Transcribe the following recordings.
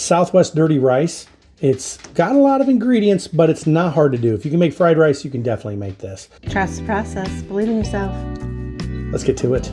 Southwest dirty rice. It's got a lot of ingredients, but it's not hard to do. If you can make fried rice, you can definitely make this. Trust the process. Believe in yourself. Let's get to it.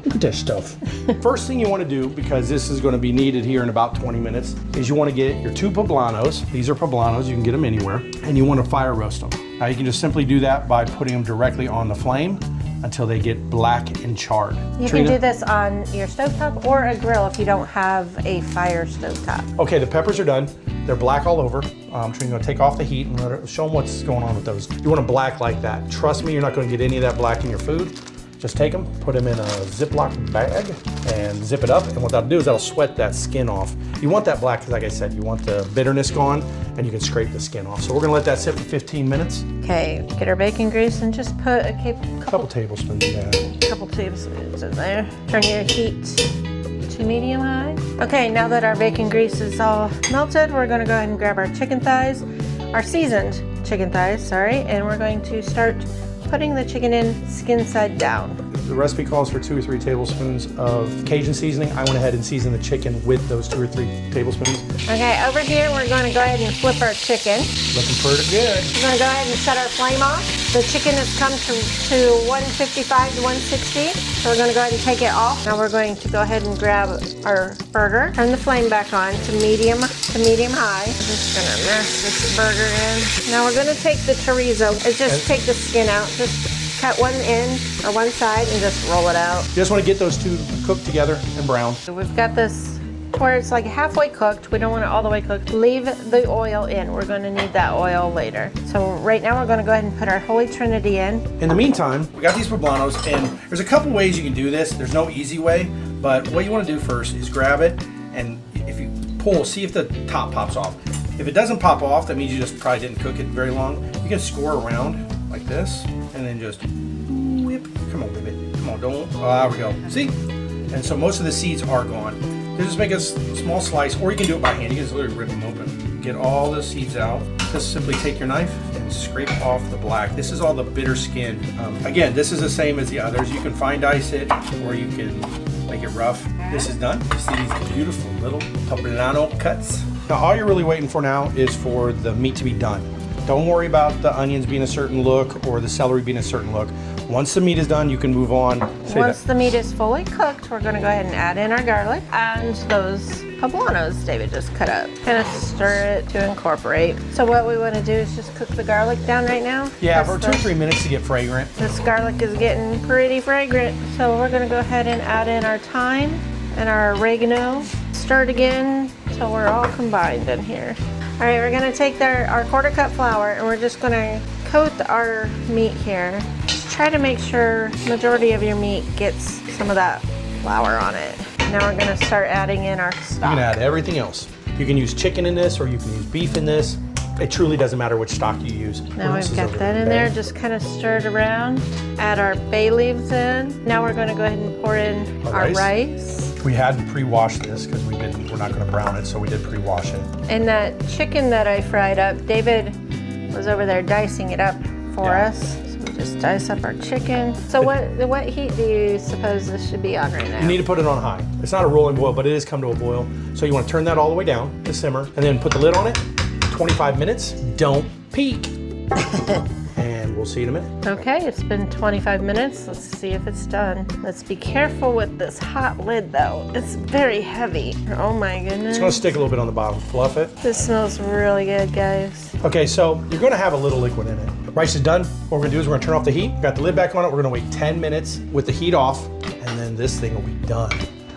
Look at that stuff. First thing you want to do, because this is going to be needed here in about 20 minutes, is you want to get your 2 pablanos. These are pablanos. You can get them anywhere. And you want to fire roast them. Now you can just simply do that by putting them directly on the flame until they get black and charred. You can do this on your stovetop or a grill if you don't have a fire stovetop. Okay, the peppers are done. They're black all over. I'm going to take off the heat and show them what's going on with those. You want them black like that. Trust me, you're not going to get any of that black in your food. Just take them, put them in a Ziploc bag and zip it up. And what that'll do is that'll sweat that skin off. You want that black because, like I said, you want the bitterness gone and you can scrape the skin off. So we're gonna let that sit for 15 minutes. Okay, get our bacon grease and just put a couple tablespoons, couple tablespoons in there. Turn your heat to medium high. Okay, now that our bacon grease is all melted, we're gonna go ahead and grab our chicken thighs, our seasoned chicken thighs, sorry, and we're going to start putting the chicken in skin side down. The recipe calls for 2 or 3 tablespoons of Cajun seasoning. I went ahead and seasoned the chicken with those 2 or 3 tablespoons. Okay, over here we're going to go ahead and flip our chicken. Looking pretty good. We're going to go ahead and set our flame off. The chicken has come to 155 to 160, so we're going to go ahead and take it off. Now we're going to go ahead and grab our burger, turn the flame back on to medium high. I'm just going to mash this burger in. Now we're going to take the chorizo and just take the skin out. Just cut one end or one side and just roll it out. You just want to get those 2 cooked together and browned. So we've got this where it's like halfway cooked. We don't want it all the way cooked. Leave the oil in. We're going to need that oil later. So right now we're going to go ahead and put our Holy Trinity in. In the meantime, we got these pablanos, and there's a couple ways you can do this. There's no easy way, but what you want to do first is grab it, and if you pull, see if the top pops off. If it doesn't pop off, that means you just probably didn't cook it very long. You can score around like this, and then just whip. Come on, baby. Come on, don't. Oh, there we go. See? And so most of the seeds are gone. Just make a small slice, or you can do it by hand. You can just literally rip them open. Get all the seeds out. Just simply take your knife and scrape off the black. This is all the bitter skin. Again, this is the same as the others. You can fine dice it, or you can make it rough. This is done. You see these beautiful little pablano cuts. Now, all you're really waiting for now is for the meat to be done. Don't worry about the onions being a certain look or the celery being a certain look. Once the meat is done, you can move on. Once the meat is fully cooked, we're going to go ahead and add in our garlic and those pablanos David just cut up. Kind of stir it to incorporate. So what we want to do is just cook the garlic down right now. Yeah, for 2 or 3 minutes to get fragrant. This garlic is getting pretty fragrant. So we're going to go ahead and add in our thyme and our oregano. Stir it again until we're all combined in here. All right, we're gonna take our 1/4 cup flour and we're just gonna coat our meat here. Just try to make sure majority of your meat gets some of that flour on it. Now we're gonna start adding in our stock. You can add everything else. You can use chicken in this, or you can use beef in this. It truly doesn't matter which stock you use. Now we've got that in there, just kind of stir it around. Add our bay leaves in. Now we're gonna go ahead and pour in our rice. We had pre-washed this because we're not going to brown it, so we did pre-wash it. And that chicken that I fried up, David was over there dicing it up for us. So we just dice up our chicken. So what heat do you suppose this should be on right now? You need to put it on high. It's not a rolling boil, but it is come to a boil. So you want to turn that all the way down to simmer, and then put the lid on it. 25 minutes. Don't peek. And we'll see you in a minute. Okay, it's been 25 minutes. Let's see if it's done. Let's be careful with this hot lid though. It's very heavy. Oh my goodness. It's gonna stick a little bit on the bottom. Fluff it. This smells really good, guys. Okay, so you're gonna have a little liquid in it. Rice is done. What we're gonna do is we're gonna turn off the heat. Got the lid back on it. We're gonna wait 10 minutes with the heat off, and then this thing will be done.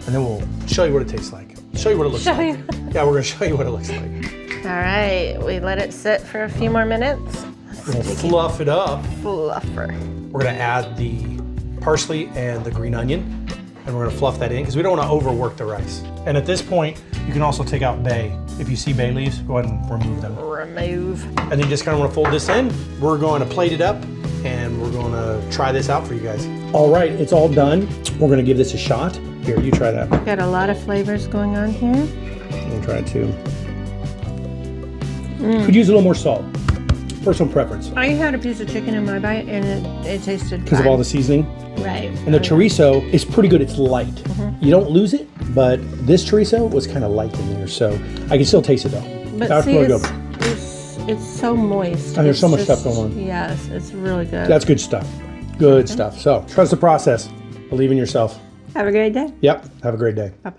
And then we'll show you what it tastes like. Show you what it looks like. Yeah, we're gonna show you what it looks like. All right, we let it sit for a few more minutes. We'll fluff it up. Fluffer. We're gonna add the parsley and the green onion, and we're gonna fluff that in because we don't wanna overwork the rice. And at this point, you can also take out bay. If you see bay leaves, go ahead and remove them. Remove. And then you just kind of wanna fold this in. We're going to plate it up, and we're gonna try this out for you guys. All right, it's all done. We're gonna give this a shot. Here, you try that. Got a lot of flavors going on here. We'll try it too. Could use a little more salt. Personal preference. I had a piece of chicken in my bite and it tasted because of all the seasoning. Right. And the chorizo is pretty good. It's light. you don't lose it, but this chorizo was kind of light in there, so I can still taste it though. But That's see, really good. it's so moist. And there's so much just- stuff going on. Yes, it's really good. That's good stuff. Good stuff. So trust the process. Believe in yourself. Have a great day. Yep. Have a great day. Bye-bye.